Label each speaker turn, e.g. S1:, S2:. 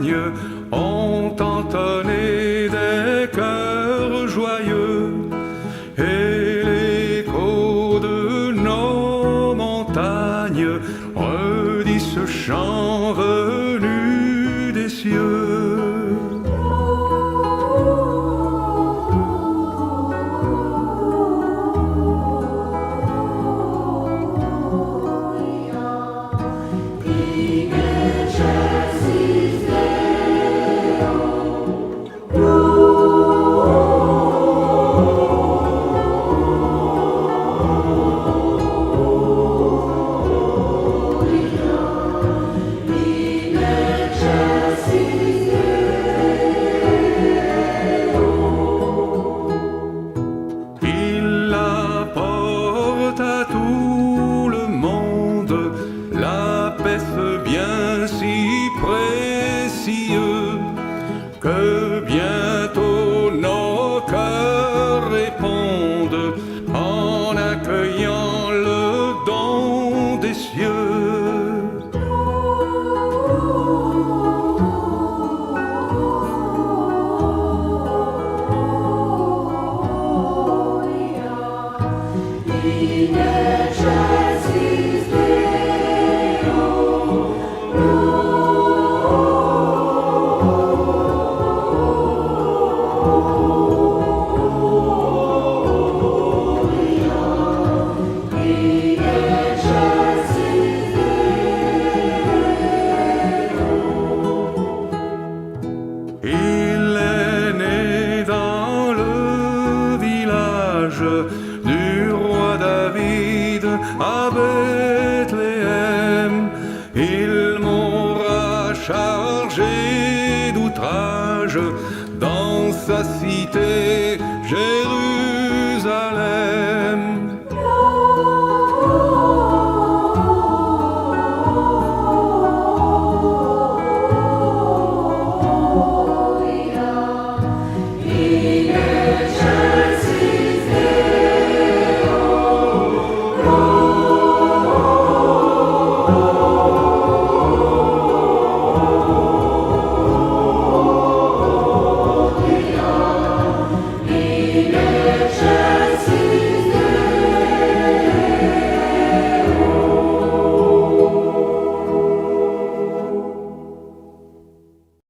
S1: campagne ont entonné des chœurs joyeux, et l'écho de nos montagnes redit ce chant venu des cieux. À tout le monde, la paix bien si précieux que bientôt nos cœurs répondent en accueillant le don des cieux. Il est né dans le village du roi David à Bethléem. Il m'aura chargé d'outrage dans sa cité.